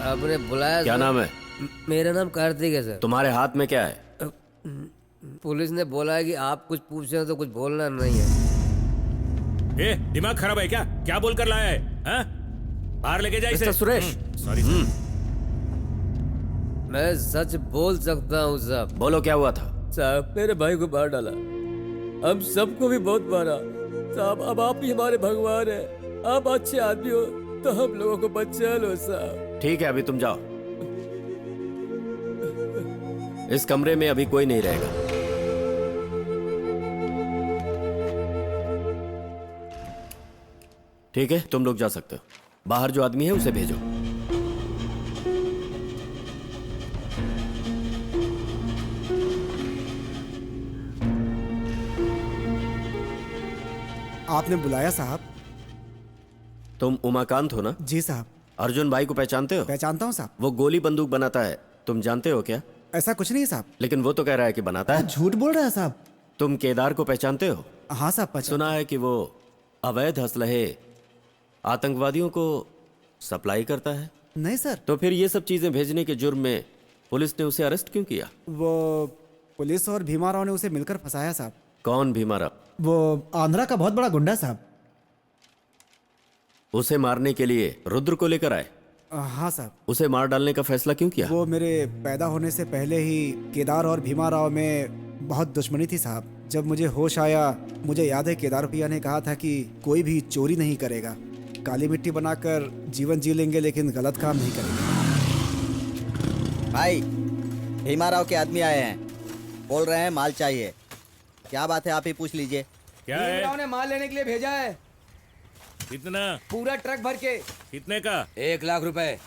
आपने बुलाया क्या सर? नाम है? मेरा नाम कार्तिक है सर। तुम्हारे हाथ में क्या है? पुलिस ने बोला है कि आप कुछ पूछ रहे हो तो कुछ बोलना नहीं है। दिमाग खराब है क्या? क्या बोलकर लाया है? हाँ? बाहर लेके जा इसे। मिस्टर सुरेश। Sorry sir. मैं सच बोल सकता हूँ साहब। बोलो क्या हुआ था? साहब मेरे भाई को मार डाला, हम सबको भी बहुत मारा साहब। अब आप ही हमारे भगवान हैं, आप अच्छे आदमी हो तो हम लोगों को बचा लो साहब। ठीक है, अभी तुम जाओ। इस कमरे में अभी कोई नहीं रहेगा। ठीक है, तुम लोग जा सकते हो। बाहर जो आदमी है उसे भेजो। आपने बुलाया साहब? तुम उमाकांत हो ना? जी साहब। अर्जुन भाई को पहचानते हो? पहचानता हूँ साहब। वो गोली बंदूक बनाता है, तुम जानते हो क्या? ऐसा कुछ नहीं है साहब। लेकिन वो तो कह रहा है कि बनाता है। झूठ बोल रहा है साहब। तुम केदार को पहचानते हो? हाँ साहब, पहचान। सुना है कि वो अवैध असलहे आतंकवादियों को सप्लाई करता है। नहीं सर। तो फिर ये सब चीजें भेजने के जुर्म में पुलिस ने उसे अरेस्ट क्यों किया? वो पुलिस और भीमा राव ने उसे मिलकर फंसाया साहब। कौन भीमा राव? वो आंध्रा का बहुत बड़ा गुंडा साहब। उसे मारने के लिए रुद्र को लेकर आए? हाँ साहब। उसे मार डालने का फैसला क्यों किया? वो मेरे पैदा होने से पहले ही केदार और भीमा राव में बहुत दुश्मनी थी साहब। जब मुझे होश आया, मुझे याद है केदार भैया ने कहा था कि कोई भी चोरी नहीं करेगा, काली मिट्टी बनाकर जीवन जी लेंगे लेकिन गलत काम नहीं करेंगे। भाई, भीमा राव के आदमी आए हैं, बोल रहे हैं माल चाहिए। क्या बात है, आप ही पूछ लीजिए। क्या है? राव ने माल लेने के लिए भेजा है। कितना? पूरा ट्रक भर के। कितने का? 1 लाख रुपए।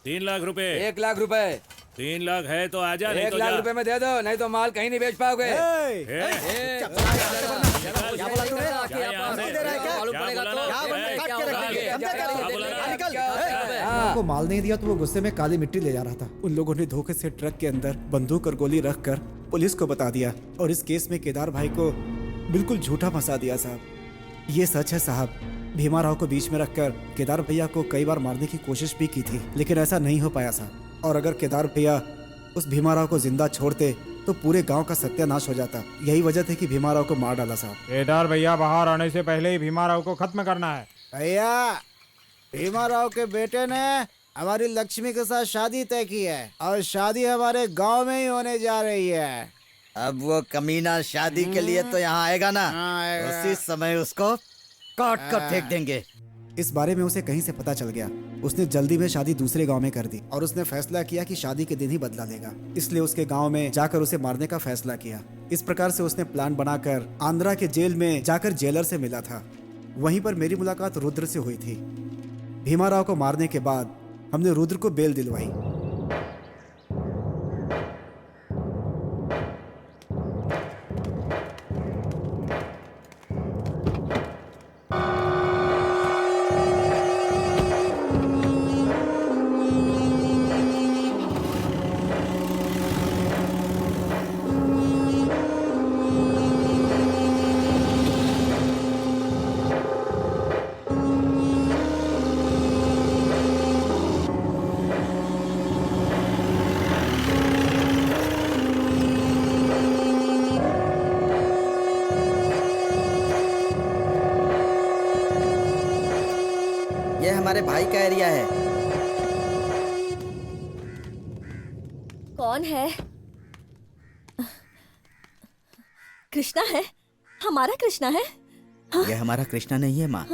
3 लाख रुपए। 1 लाख रुपए। 3 लाख है तो आजा, नहीं 1 तो लाख जा। रुपए में दे दो, नहीं तो माल कहीं नहीं बेच पाओगे। को माल नहीं दिया तो वो गुस्से में काली मिट्टी ले जा रहा था। उन लोगों ने धोखे से ट्रक के अंदर बंदूक और गोली रखकर पुलिस को बता दिया और इस केस में केदार भाई को बिल्कुल झूठा फंसा दिया साहब। ये सच है साहब। भीमा राव को बीच में रखकर केदार भैया को कई बार मारने की कोशिश भी की थी, लेकिन ऐसा नहीं हो पाया साहब। और अगर केदार भैया उस भीमा राव को जिंदा छोड़ते तो पूरे गांव का सत्यानाश हो जाता। यही वजह थी कि भीमा राव को मार डाला साहब। केदार भैया बाहर आने से पहले ही भीमा राव को खत्म करना है। भैया, भीमा राव के बेटे ने हमारी लक्ष्मी के साथ शादी तय की है और शादी हमारे गांव में ही होने जा रही है। अब वो कमीना शादी के लिए तो यहाँ आएगा ना, उसी समय उसको काट कर फेंक देंगे। इस बारे में उसे कहीं से पता चल गया। उसने जल्दी में शादी दूसरे गांव में कर दी और उसने फैसला किया कि शादी के दिन ही बदला लेगा, इसलिए उसके गांव में जाकर उसे मारने का फैसला किया। इस प्रकार से उसने प्लान बनाकर आंध्रा के जेल में जाकर जेलर से मिला था। वहीं पर मेरी मुलाकात रुद्र से हुई थी। भीमा राव को मारने के बाद हमने रुद्र को बेल दिलवाई। ये हमारे भाई का एरिया है। कौन है? कृष्णा है, हमारा कृष्णा है। ये हमारा कृष्णा नहीं है माँ,